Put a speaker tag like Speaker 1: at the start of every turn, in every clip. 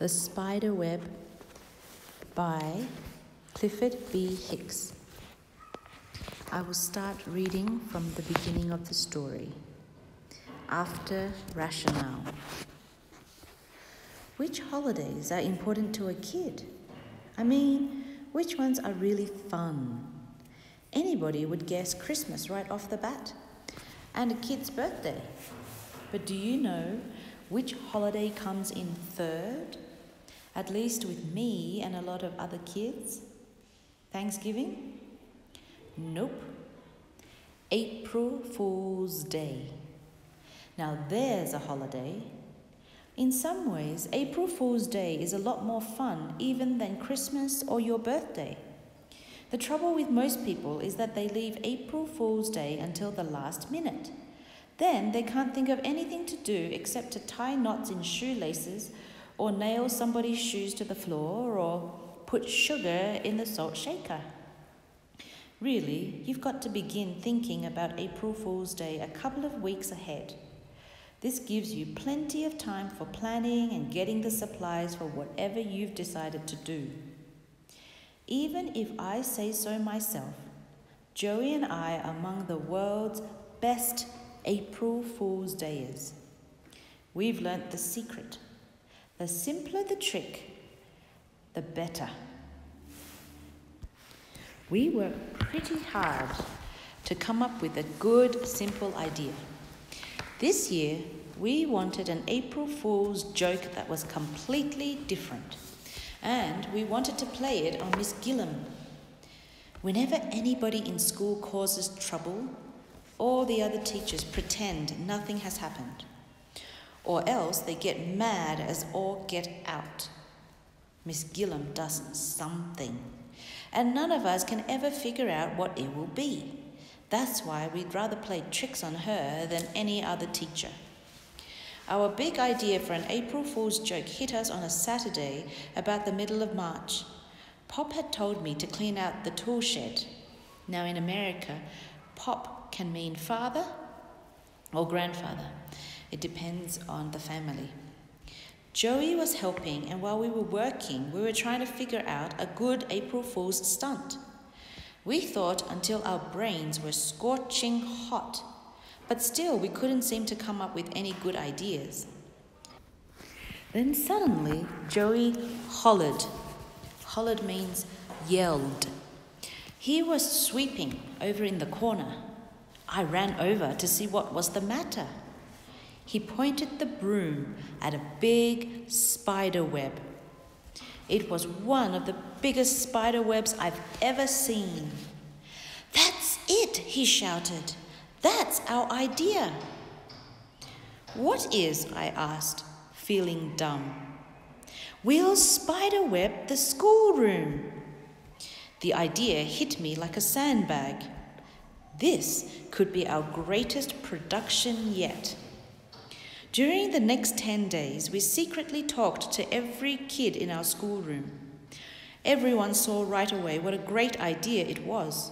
Speaker 1: The Spider Web by Clifford B. Hicks. I will start reading from the beginning of the story. After rationale. Which holidays are important to a kid? I mean, which ones are really fun? Anybody would guess Christmas right off the bat, and a kid's birthday. But do you know which holiday comes in third? At least with me and a lot of other kids. Thanksgiving? Nope. April Fool's Day. Now there's a holiday. In some ways, April Fool's Day is a lot more fun even than Christmas or your birthday. The trouble with most people is that they leave April Fool's Day until the last minute. Then they can't think of anything to do except to tie knots in shoelaces or nail somebody's shoes to the floor or put sugar in the salt shaker. Really, you've got to begin thinking about April Fool's Day a couple of weeks ahead. This gives you plenty of time for planning and getting the supplies for whatever you've decided to do. Even if I say so myself, Joey and I are among the world's best April Fool's Dayers. We've learnt the secret. The simpler the trick, the better. We worked pretty hard to come up with a good, simple idea. This year, we wanted an April Fool's joke that was completely different, and we wanted to play it on Miss Gillam. Whenever anybody in school causes trouble, all the other teachers pretend nothing has happened, or else they get mad as all get out. Miss Gillam does something, and none of us can ever figure out what it will be. That's why we'd rather play tricks on her than any other teacher. Our big idea for an April Fool's joke hit us on a Saturday about the middle of March. Pop had told me to clean out the tool shed. Now in America, Pop can mean father or grandfather. It depends on the family. Joey was helping, and while we were working, we were trying to figure out a good April Fool's stunt. We thought until our brains were scorching hot, but still we couldn't seem to come up with any good ideas. Then suddenly, Joey hollered. Hollered means yelled. He was sweeping over in the corner. I ran over to see what was the matter. He pointed the broom at a big spider web. It was one of the biggest spider webs I've ever seen. "That's it," he shouted. "That's our idea." "What is?" I asked, feeling dumb. "We'll spider web the schoolroom." The idea hit me like a sandbag. This could be our greatest production yet. During the next 10 days, we secretly talked to every kid in our schoolroom. Everyone saw right away what a great idea it was.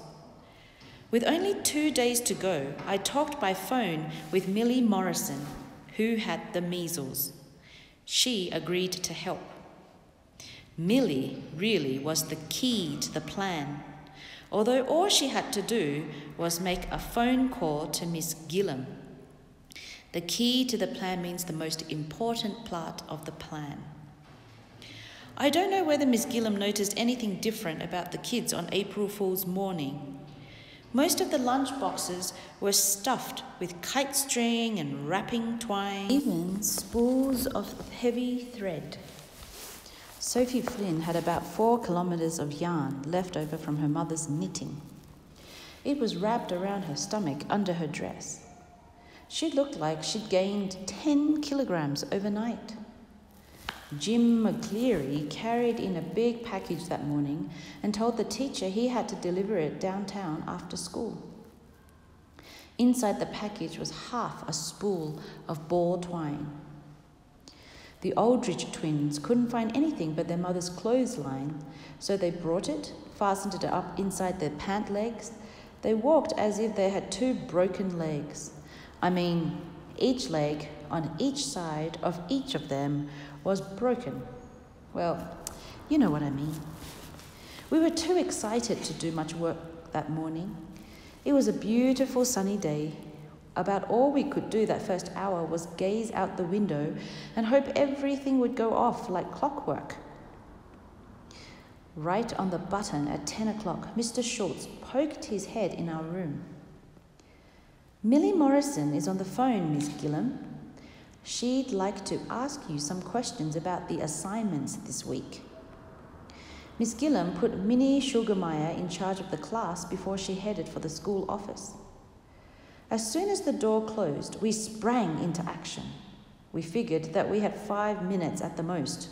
Speaker 1: With only 2 days to go, I talked by phone with Millie Morrison, who had the measles. She agreed to help. Millie really was the key to the plan, although all she had to do was make a phone call to Miss Gillam. The key to the plan means the most important part of the plan. I don't know whether Miss Gillam noticed anything different about the kids on April Fool's morning. Most of the lunch boxes were stuffed with kite string and wrapping twine, even spools of heavy thread. Sophie Flynn had about 4 kilometres of yarn left over from her mother's knitting. It was wrapped around her stomach under her dress. She looked like she'd gained 10 kilograms overnight. Jim McCleary carried in a big package that morning and told the teacher he had to deliver it downtown after school. Inside the package was half a spool of ball twine. The Aldrich twins couldn't find anything but their mother's clothesline, so they brought it, fastened it up inside their pant legs. They walked as if they had 2 broken legs. I mean, each leg on each side of each of them was broken. Well, you know what I mean. We were too excited to do much work that morning. It was a beautiful sunny day. About all we could do that first hour was gaze out the window and hope everything would go off like clockwork. Right on the button at 10 o'clock, Mr. Schultz poked his head in our room. "Millie Morrison is on the phone, Miss Gillam. She'd like to ask you some questions about the assignments this week." Miss Gillam put Minnie Sugarmeyer in charge of the class before she headed for the school office. As soon as the door closed, we sprang into action. We figured that we had 5 minutes at the most.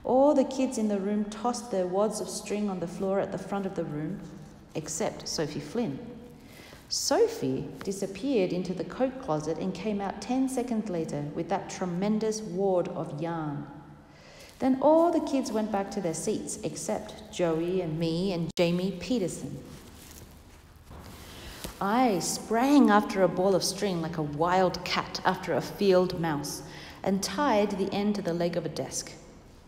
Speaker 1: All the kids in the room tossed their wads of string on the floor at the front of the room, except Sophie Flynn. Sophie disappeared into the coat closet and came out 10 seconds later with that tremendous wad of yarn. Then all the kids went back to their seats, except Joey and me and Jamie Peterson. I sprang after a ball of string like a wild cat after a field mouse and tied the end to the leg of a desk.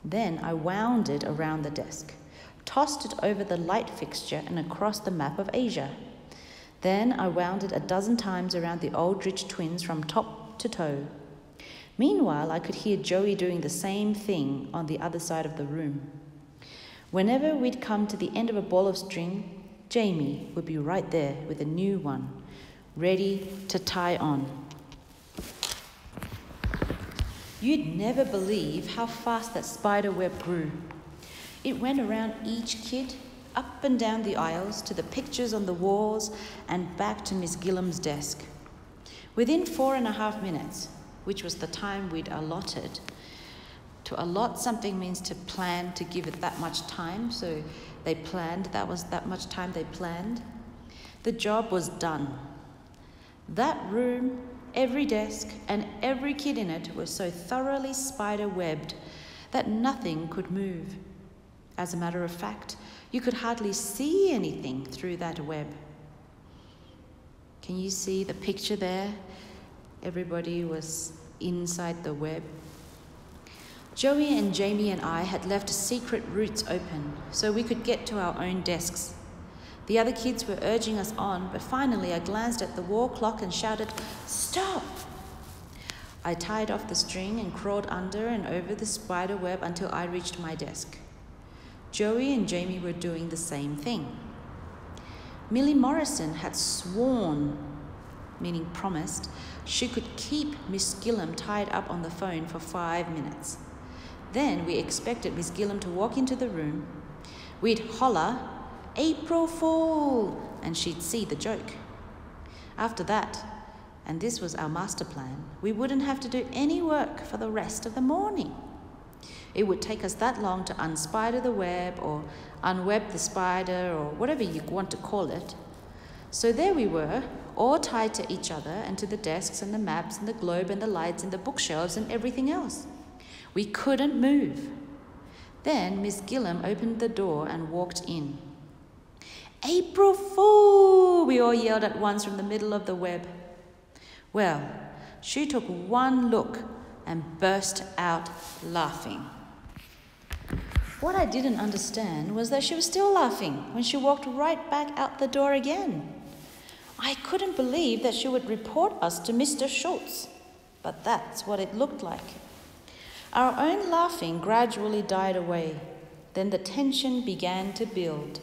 Speaker 1: Then I wound it around the desk, tossed it over the light fixture and across the map of Asia. Then I wound it a dozen times around the Aldrich twins from top to toe. Meanwhile, I could hear Joey doing the same thing on the other side of the room. Whenever we'd come to the end of a ball of string, Jamie would be right there with a new one, ready to tie on. You'd never believe how fast that spider web grew. It went around each kid, up and down the aisles, to the pictures on the walls, and back to Miss Gillam's desk. Within 4.5 minutes, which was the time we'd allotted. To allot something means to plan, to give it that much time, so they planned, that was that much time they planned. The job was done. That room, every desk, and every kid in it was so thoroughly spider-webbed that nothing could move. As a matter of fact, you could hardly see anything through that web. Can you see the picture there? Everybody was inside the web. Joey and Jamie and I had left secret routes open so we could get to our own desks. The other kids were urging us on, but finally I glanced at the wall clock and shouted, "Stop!" I tied off the string and crawled under and over the spider web until I reached my desk. Joey and Jamie were doing the same thing. Millie Morrison had sworn, meaning promised, she could keep Miss Gillam tied up on the phone for 5 minutes. Then we expected Miss Gillam to walk into the room. We'd holler, "April Fool!" and she'd see the joke. After that, and this was our master plan, we wouldn't have to do any work for the rest of the morning. It would take us that long to unspider the web or unweb the spider or whatever you want to call it. So there we were, all tied to each other and to the desks and the maps and the globe and the lights and the bookshelves and everything else. We couldn't move. Then Miss Gillam opened the door and walked in. "April Fool!" we all yelled at once from the middle of the web. Well, she took one look and burst out laughing. What I didn't understand was that she was still laughing when she walked right back out the door again. I couldn't believe that she would report us to Mr. Schultz, but that's what it looked like. Our own laughing gradually died away. Then the tension began to build.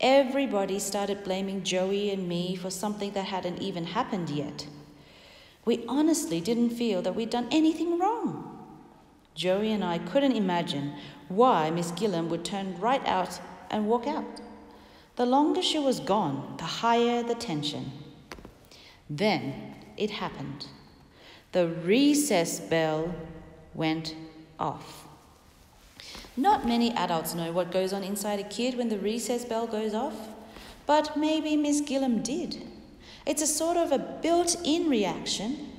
Speaker 1: Everybody started blaming Joey and me for something that hadn't even happened yet. We honestly didn't feel that we'd done anything wrong. Joey and I couldn't imagine why Miss Gillam would turn right out and walk out. The longer she was gone, the higher the tension. Then it happened. The recess bell went off. Not many adults know what goes on inside a kid when the recess bell goes off, but maybe Miss Gillam did. It's a sort of a built-in reaction.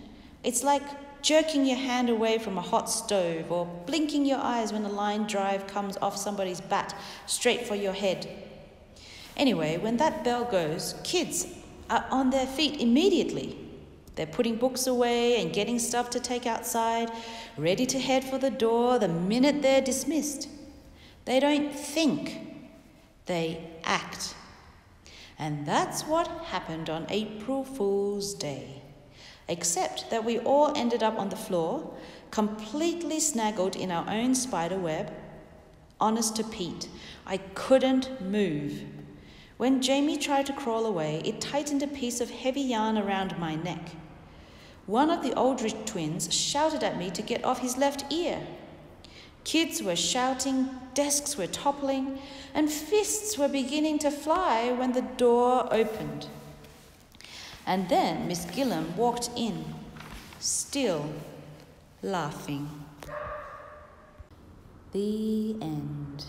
Speaker 1: It's like jerking your hand away from a hot stove or blinking your eyes when a line drive comes off somebody's bat straight for your head. Anyway, when that bell goes, kids are on their feet immediately. They're putting books away and getting stuff to take outside, ready to head for the door the minute they're dismissed. They don't think, they act. And that's what happened on April Fool's Day. Except that we all ended up on the floor, completely snaggled in our own spider web. Honest to Pete, I couldn't move. When Jamie tried to crawl away, it tightened a piece of heavy yarn around my neck. One of the Aldrich twins shouted at me to get off his left ear. Kids were shouting, desks were toppling, and fists were beginning to fly when the door opened. And then Miss Gillam walked in, still laughing. The end.